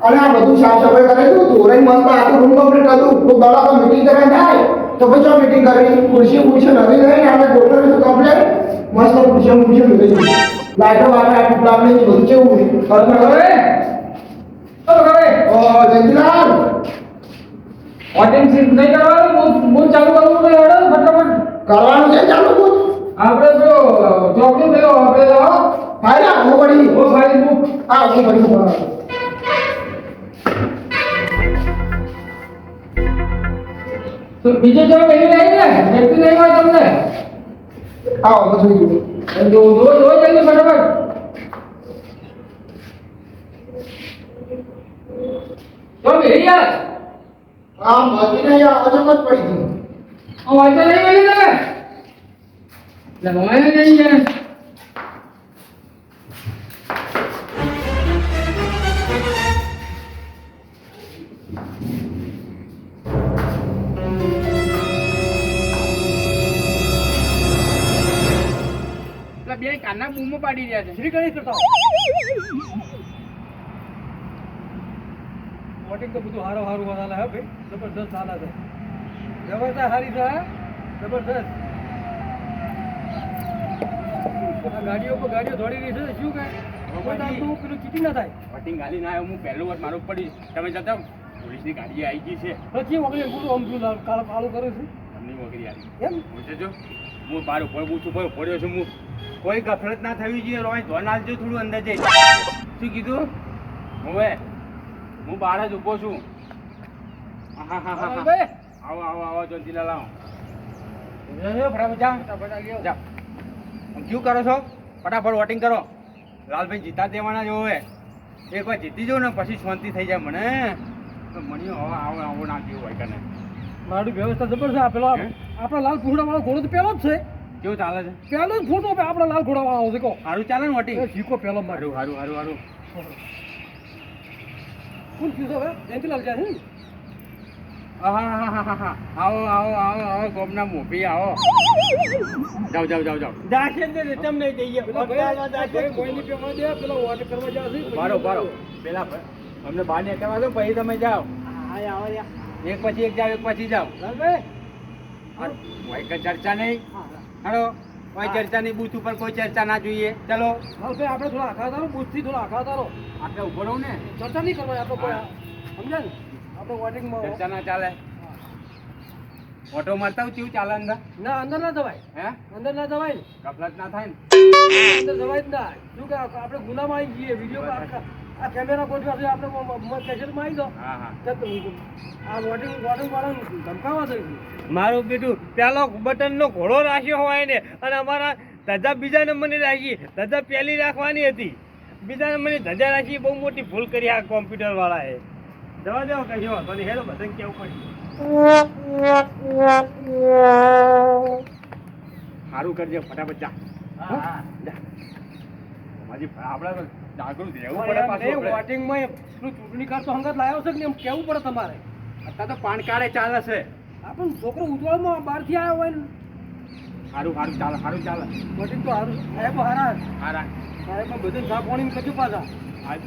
અને આ બધું સાફ સફાઈ કરે તું ધોરણ મસ્ત આખું રૂમ કમ્પ્લીટ હતું તો દડા તો મીટિંગ કરવા થાય તો પછી મીટિંગ કરી ખુરશી ખુરશી નવી રહી આપણે ટોટલ તો કમ્પ્લીટ મસ્ત ખુરશી ખુરશી લીધી લાઈટો વાળા આટલું પ્લાન બધું કેવું ખર્ચ કરે ઓ જંતલાલ વોટિંગ સીટ નહીં કરવાનું બૂથ ચાલુ કરવું તો હેડો ફટાફટ કરવાનું છે ચાલુ બૂથ આપણે જો ચોકડી થયો આપણે જાઓ ફાયદા હું પડી ઓ ફાઇલ બુક હા હું પડી તો બીજે જો મેલી નહીં ને વ્યક્તિ નહીં હોય તમને આવો બધું જો જલ્દી ફટાફટ તો મેરી યાર આ બાકી નહીં અચમત પડી ગઈ વાંચો નહીં મેલી તમે લગવાય નહીં યાર બે કાના બૂમો પાડી રહ્યા છે શ્રી ગણેશ કરતા વોટિંગ તો બધું હારો હારું ચાલે હે ભાઈ જબરદસ્ત ચાલે છે વ્યવસ્થા સારી છે જબરદસ્ત આ ગાડીઓ દોડી રહી છે શું કે પેલું ચીટી ના થાય વોટિંગ ગાલી ના હું પહેલો વાર મારું પડી તમે જતા પોલીસની ગાડી આવી ગઈ છે પછી વગેરે પૂરું આમ કાળ કાળું કરું છું તમને વગેરે આવી એમ પૂછજો હું બાર ઉપર પૂછું પડ્યો છું હું કોઈ ગફલત ના થવી જોઈએ રોય ધોન આલજો થોડું અંદર જઈ શું કીધું હવે હું બહાર જ ઊભો છું હા હા હા હા આવો જોતીલાલ આવો ફટાફટ જાઓ શું કરો છો ફટાફટ વોટિંગ કરો લાલભાઈ જીતા દેવાના જ હોય એક વાર જીતી જાઉં ને પછી શાંતિ થઈ જાય મને મને આવો ના જેવું હોય કને મારી વ્યવસ્થા જબરદસ્ત આપેલો આપણા લાલ ફૂડા વાળો ઘોડો તો પેલો જ છે કેવું ચાલે છે પેલો જ ફોટો આપણા લાલ ઘોડા વાળો છે કો સારું ચાલે ને વોટિંગ શીખો પેલો મારું સારું કોણ કીધું હવે જયંતિલાલ જાય છે હા આવો ગોમના મોભી આવો જાઓ દાશે ને તમને જઈએ પેલા દાશે કોઈની પેમાં દે પેલો વોટ કરવા જાવ છે બારો પેલા અમને બહાર નીકળવા દો પછી તમે જાઓ એક પછી એક જાઓ એક પછી જાઓ કોઈ ચર્ચા નહીં હાલો કોઈ ચર્ચા નહીં બૂથ ઉપર કોઈ ચર્ચા ના જોઈએ ચલો આપણે થોડા આખા તારો બુથથી થોડા આખા તારો આપણે ઉભો રહું ને ચર્ચા નહીં કરવાની આપણે કોઈ સમજ્યા ને આપણે વોટિંગમાં ચર્ચા ના ચાલે ઓટો મારતા હું કેવું ચાલે અંદર ના અંદર ના જવાય હે અંદર ના જવાય ને ગફલત ના થાય ને અંદર જવાય જ ના શું કે આપણે ગુનામાં આવી જઈએ વિડીયો આ કેમેરા ગોઠવા છે આપણે કેસેટમાં આવી દો હા આ વોટિંગ વાળા ધમકાવા થઈ મારું બેટું પેલો બટનનો ઘોડો રાખ્યો હોય ને અને અમારા ધજા બીજા નંબરની રાખી ધજા પહેલી રાખવાની હતી બીજા નંબરની ધજા રાખી બહુ મોટી ભૂલ કરી આ કોમ્પ્યુટર વાળાએ જવા દેવો કશો તો હેલો બધાને કેવું પડ્યું સારું કરજે ફટાફટ જા આપણે તો જાગૃત રહેવું પડે પાછું વોટિંગમાં ચૂંટણી કાર્ડ તો હંગત લાવ્યો છે કે એમ કેવું પડે તમારે અત્યારે તો પાન કાર્ડ ચાલે છે આપણને છોકરો ઉજવળમાં બહારથી આવ્યો હોય ને સારું ચાલે વોટિંગ તો સારું સાહેબ હારા હારા સાહેબમાં બધે ચા પાણી કશું પાછા આજ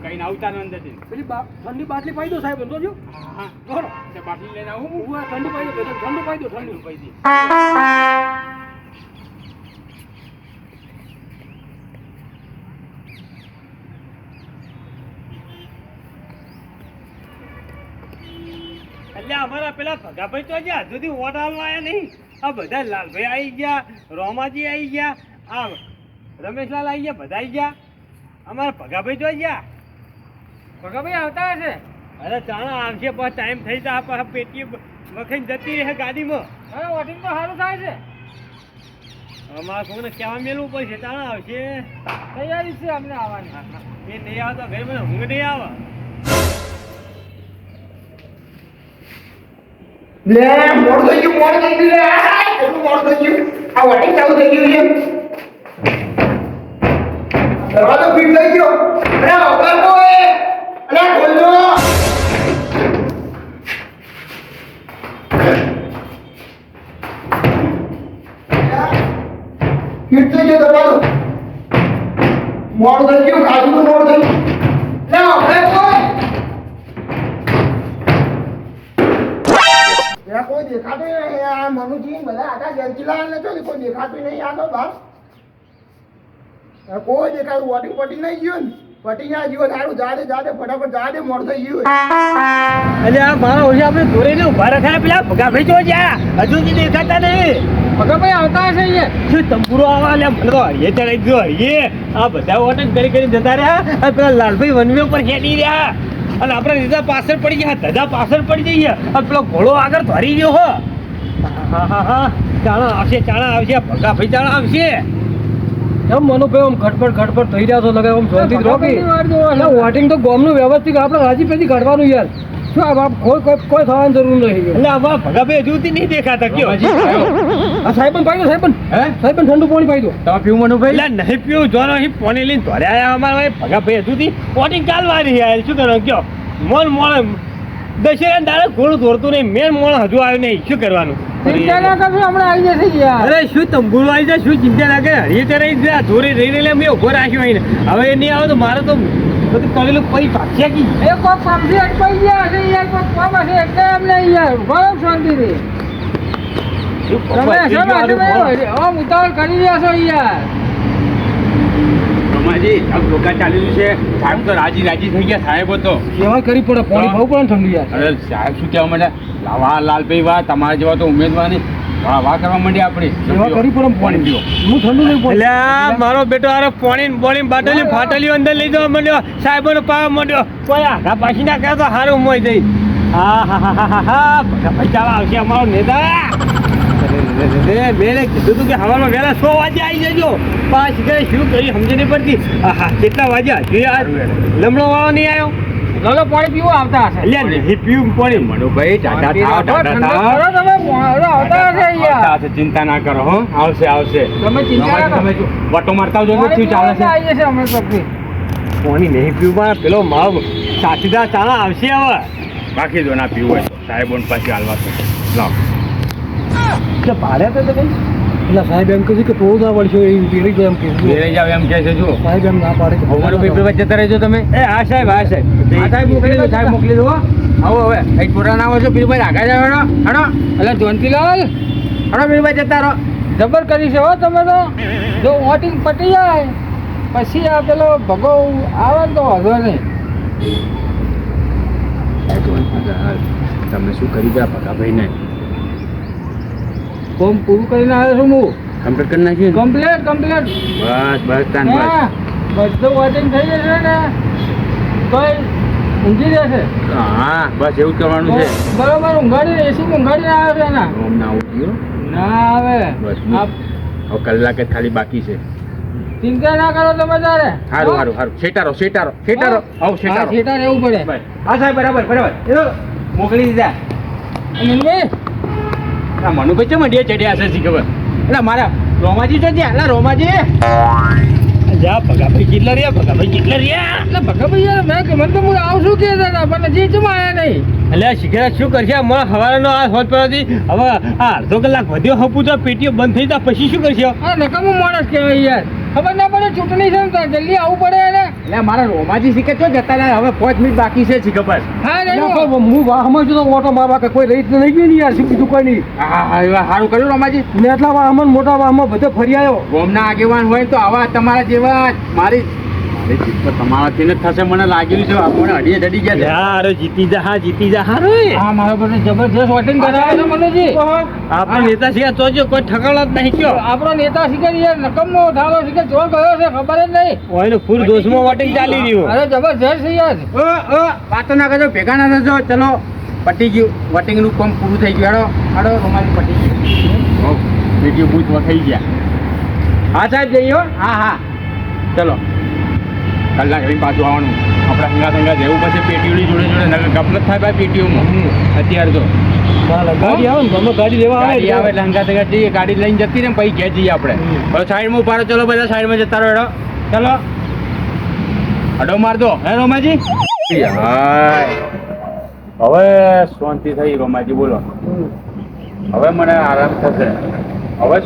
કઈ ના આવતા અંદરથી પેલી ઠંડી બાટલી પાઈ દો સાહેબ સમજો હા જોડો તે બાટલી લઈને આવું હું ઠંડી પાઈ દો ઠંડુ પાઈ દો ઠંડુ પાઈ દી એટલે અમારા પેલા ભગાભાઈ તો હજી હજુ સુધી વોટ હાલવા આવ્યા નહીં આ બધા લાલભાઈ આવી ગયા રોમાજી આવી ગયા આ રમેશલાલ આવી ગયા બધા આવી ગયા અમારા ભગાભાઈ તો ગયા ભગાભાઈ આવતા હશે અરે ચાણા આવશે પણ ટાઈમ થઈ જાય પાછા પેટી વખત જતી રહે ગાડીમાં હવે વોટિંગ તો સારું થાય છે અમારા છોકરાને કહેવા મેળવું પડશે ચાણા આવશે તૈયારી છે અમને આવવાની એ નહીં આવે તો ઘરે મને ઊંઘ નહીં આવે લે મોડ થઈ ગયું લે એટલું મોડ થઈ ગયું આ વોટિંગ ચાલુ થઈ ગયું છે દરવાજો ફિટ થઈ ગયો અરે ઓગર બોય અરે ખોલજો ફિટ થઈ ગયો દરવાજો મોડ થઈ ગયું કાજુ મોડ થઈ ગયું લે ઓગર બોય મનુજી બધા આખા જંજીલા ને જો કોઈ દેખાતું નહીં આ તો બાપ કોઈ દેખાતું વોટિંગ પટી નહીં ગયું ને પટી ના જીવો સારું જાતે ફટાફટ જાતે મોડ થઈ ગયું એટલે આ મારા ઓછી આપણે ધોરીને ઉભા રખાય પેલા ભગાભાઈ જો જ્યાં હજુ સુધી દેખાતા નહીં ભગાભાઈ આવતા હશે અહીંયા શું તંબુરો આવા લે મને તો હરીએ ચડાઈ ગયો હરીએ આ બધા વોટિંગ કરી જતા રહ્યા અને પેલા લાલભાઈ વનવે પર ખેડી રહ્યા અને આપણે રીધા પાછળ પડી ગયા ધજા પાછળ પડી જઈએ અને પેલો ઘોડો આગળ ધરી ગયો હો હા ચાણા આવશે ભગાભાઈ ચાણા આવશે એમ મનુભાઈ આમ ખટપટ થઈ રહ્યા છો લગે આમ શાંતિ રોકી વોટિંગ તો ગોમનું વ્યવસ્થિત આપણે રાજી પેથી કાઢવાનું યાર શું આ બાપ કોઈ થવાની જરૂર નહીં એટલે આ બાપ ભગાભાઈ હજુ નહીં દેખાતા કયો આ સાહેબ પાઈ દો સાહેબ ઠંડુ પાણી પાઈ દો તમે પીવું મનુભાઈ એટલે નહીં પીવું જો અહીં પાણી લઈને ધોરે આવ્યા અમારા ભગાભાઈ હજુ વોટિંગ ચાલવાની યાર શું કરો કયો મોણ દશેરા દાડે ઘોડું દોડતું નહીં મેન મોણ હજુ આવ્યું નહીં શું કરવાનું ચિંતા ના કરશો હમણાં આવી જશે યાર અરે શું તંબુરો આવી જાય શું ચિંતા ના કરે હરીએ ત્યારે ધોરી રહી મેં ઉભો રાખ્યો અહીં હવે એ નહીં આવે તો મારે તો બધું કરેલું પૈ પાક્યા કી એ કોઈ પાપથી અટકાઈ ગયા હશે યાર કોઈ પાપ હશે એટલે એમને યાર બરાબર શાંતિથી તમે ઉતાવળ કરી રહ્યા છો યાર રમાજી આ લોકો ચાલી રહ્યું છે સાહેબ તો રાજી થઈ ગયા સાહેબ તો સેવા કરી પડે પાણી ભાવ પડે ઠંડી યાર અરે સાહેબ શું કહેવા માંડ્યા વાહ લાલભાઈ વાહ તમારા જેવા તો ઉમેદવાર નહીં વાહ કરવા માંડી આપણી સેવા કરી પડે પાણી પીવો હું ઠંડુ નહીં પડે મારો બેટો આરે પાણી બાટલી ફાટેલી અંદર લઈ જવા માંડ્યો સાહેબોને પાવા માંડ્યો કોઈ આઘા પાછી ના કરે તો સારું મોય જઈ હા ભાઈ ચાલો આવશે અમારો નેતા મેં કીધું તું કે હવામાં વહેલા 100 વાગે આવી જજો પાંચ ઘરે શું કરી સમજ નહીં પડતી હા કેટલા વાગ્યા લમણો વાળો નહીં આવ્યો લાલો પાણી પીવો આવતા હશે લે નહીં પીવું પાણી મનુભાઈ ટાટા ચિંતા ના કરો હો આવશે તમે ચિંતા તમે વટો મારતા જો નથી ચાલે છે અમે પાણી નહીં પીવું પેલો માવ સાથીદાર ચાલા આવશે હવે બાકી જો ના પીવું હોય સાહેબોન પાસે હાલવા છે લાવ ભાડે તો એટલે સાહેબ એમ કહે છે કે થોડું ના વળશો એ પીરી જાય એમ કે જાવ એમ કહે છે જો સાહેબ એમ ના પાડે અમારું પેપર વચ્ચે જતા રહેજો તમે એ હા સાહેબ સાહેબ મોકલી દો આવો હવે એક પૂરા ના આવો છો પીરભાઈ આગળ જાવ હડો એટલે જોનતીલાલ હડો પીરભાઈ જતા રહો જબર કરી છે હો તમે તો જો વોટિંગ પટી જાય પછી આ પેલો ભગો આવે ને તો વાંધો નહીં તમે શું કરી ગયા ભગાભાઈ ને ફોર્મ પૂરું કરીને આવ્યો છું હું કમ્પ્લીટ કરી નાખ્યું કમ્પ્લીટ બસ તાન બધું વોટિંગ થઈ જશે ને તો ઊંઘી જશે હા બસ એવું કરવાનું છે બરોબર ઊંઘાડી એસી ઊંઘાડી આવે છે ના ના ઉઠ્યો ના આવે બસ હવે કલાક જ ખાલી બાકી છે ચિંતા ના કરો તમે તારે સારું શેટારો આવ શેટાર એવું પડે હા સાહેબ બરાબર મોકલી દીધા મનુભાઈ છે મંડિયા ચડ્યા હશે ખબર એટલે મારા રોમાજી તો ત્યાં એટલે રોમાજી જા ભગાભાઈ કેટલા રહ્યા એટલે ભગાભાઈ યાર મેં મને તો હું આવશું કે પણ હજી ચમ આવ્યા નહીં એટલે શીખેલા શું કરશે મને સવારનો આ હોત પરથી હવે આ અડધો કલાક વધ્યો હપું તો પેટીઓ બંધ થઈ જાય પછી શું કરશે હા નકામો માણસ કહેવાય યાર ખબર ના પડે ચૂંટણી છે ને જલ્દી આવવું પડે એને એટલે મારા રોમાજી શીખે છો જતા રહ્યા હવે 5 મિનિટ બાકી છે ખબર હા હું વાહમાં જો ઓટો મારવા કે કોઈ રહી જ નહીં ગયું ને યાર શું બીજું કોઈ નહીં હા સારું કર્યું રોમાજી મેં એટલા વાહમાં મોટા વાહમાં બધે ફરી આવ્યો ગોમના આગેવાન હોય તો આવા તમારા જેવા મારી તમારાથી જ થશે મને લાગ્યું છે આપણને અડીએ ચડી ગયા છે અરે જીતી જા હા મારા પર જબરજસ્ત વોટિંગ કરાવે છે મનુજી આપણો નેતા છે તો જો કોઈ ઠકાણો જ નહીં કયો આપણો નેતા છે યાર નકમનો ધારો છે ચોર ગયો છે ખબર જ નહીં ઓયનો ફૂલ જોશમાં વોટિંગ ચાલી રહ્યું અરે જબરજસ્ત છે યાર વાતો ના કરજો ભેગા ના થજો ચલો પટી ગયું વોટિંગ નું કામ પૂરું થઈ ગયું હાડો રોમાલી પટી ગયું વિડીયો બૂથ થઈ ગયા હા સાહેબ જઈએ હા ચલો કલાક રહીને પાછું આવવાનું આપણા હંગા જવું પછી પેટીઓની જોડે ગપલત થાય ભાઈ પેટીઓમાં અત્યારે તો ગાડી આવે ને ગમે ગાડી લેવા આવે એટલે હંગા જઈએ ગાડી લઈને જતી ને પછી ઘેર જઈએ આપણે હવે સાઈડમાં ઉભા રહો ચલો બધા સાઈડમાં જતા રહો ચલો અડો માર દો હે રોમાજી હવે શાંતિ થઈ રોમાજી બોલો હવે મને આરામ થશે હવે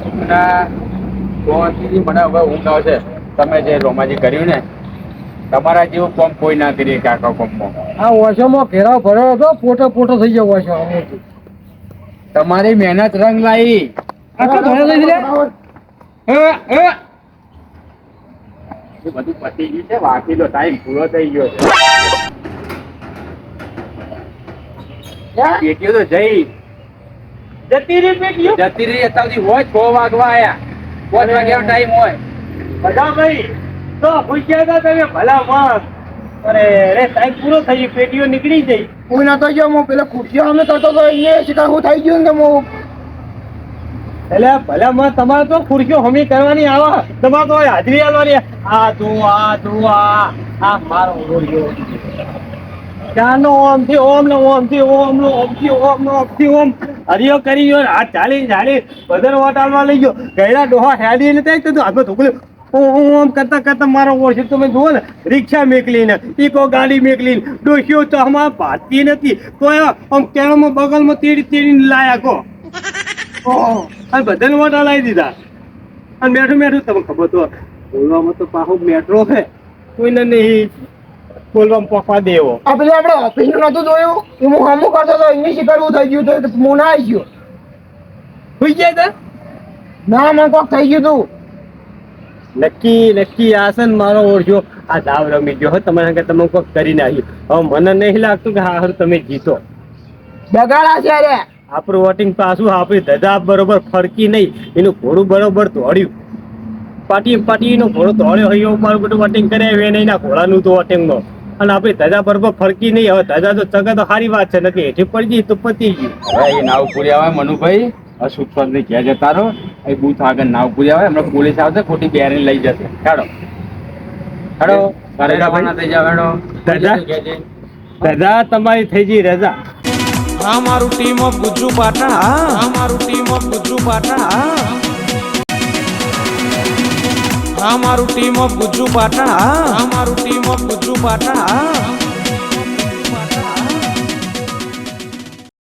શાંતિથી મને હવે ઊંઘ આવશે તમે જે રોમાજી કર્યું ને તમારા જેવું કોમ કોઈ ના કરીએ કાકા કોમમાં આ ઓછામાં ઘેરાવ ભર્યો હતો પોટો થઈ ગયો ઓછો તમારી મહેનત રંગ લાવી. આખા ધોળા લઈ લે. એ બધું પતી ગયું છે, વાકીલો ટાઈમ પૂરો થઈ ગયો છે. પેટીઓ તો જઈ જતી રહી પેટીઓ. જતી રહી અત્યાર સુધી હોય 6 વાગવા આયા. 5 વાગ્યાનો ટાઈમ હોય. બધા ભાઈ તો પૂછ્યા હતા તમે ભલા માણસ. અરે રે ટાઈમ પૂરો થઈ ગયો, પેટીઓ નીકળી જઈ. કોઈ નતો ગયો હું પેલા ખુરશીઓ અમે કરતો તો અહીંયા શિકાર હું થઈ ગયું ને કે હું એટલે ભલા માણસ તમારે તો ખુરશીઓ હમી કરવાની આવે, તમારે તો હાજરી આલવાની. આ તું આ મારો ઓળ્યો. ચાનો ઓમ થી ઓમ નો ઓમ થી ઓમ નો ઓમ થી ઓમ નો ઓમ થી ઓમ હરિયો કરી ગયો. આ ચાલી બદર વાટામાં લઈ ગયો. ગયડા ડોહા હેડી ને થાય તો હાથમાં ધોકલે ઓમ કરતા મારો ઓળશે. તમે જુઓ ને રિક્ષા મેકલીને ઈકો ગાડી મેકલીને ડોસ્યો તો આમાં ભાતી નથી તો આમ કેળામાં બગલમાં તેડીને લાયા કો. અને બધાને વાટા લાવી દીધા. અને મેઠું તમને ખબર તો બોલવામાં તો પાછો મેટ્રો છે, કોઈને નહીં બોલવામાં પકવા દેવો. આ પેલું આપણે ઓફિસનું નતું જોયું એ હું હમું કરતો તો અહીંયા શિકાર હું થઈ ગયું તો હું ના આવી ગયો. હોઈ જાય તા ના મને કોક થઈ ગયું તું. નક્કી આસન મારો ઓળખ્યો. આ દાવ રમી ગયો હો તમારા સંગે, તમે કોઈક કરી નાખ્યું. હવે મને નહીં લાગતું કે હા તમે જીતો. બગાડા છે અરે આપણું વોટિંગ પાછું આપણી ધજા બરોબર ફરકી નહીં, એનું ઘોડું બરોબર દોડ્યું. પાટીનો ઘોડો દોડ્યો હોય એવું મારું બધું વોટિંગ કરાવ્યું એને એના ઘોડાનું તો વોટિંગમાં. અને આપણી ધજા બરોબર ફરકી નહીં. હવે ધજા તો ચગે તો સારી વાત છે, નથી હેઠી પડી ગઈ તો પતી ગયું. હવે એ નાવપુરી આવે મનુભાઈ, અશુભ ઘેર જતા રહો. એ બૂથ આગળ નાવપુરી આવે, હમણાં પોલીસ આવશે, ખોટી બેરીને લઈ જશે. હેડો ઘરે રવાના થઈ જાવ. હેડો ધજા તમારી થઈ ગઈ રજા. અમારું ટીમ ઓફ ગુજ્જુ પાટણ. અમારું ટીમ ઓફ ગુજ્જુ પાટણ. અમારું ટીમ ઓફ ગુજ્જુ પાટણ. અમારું ટીમ ઓફ ગુજ્જુ પાટણ.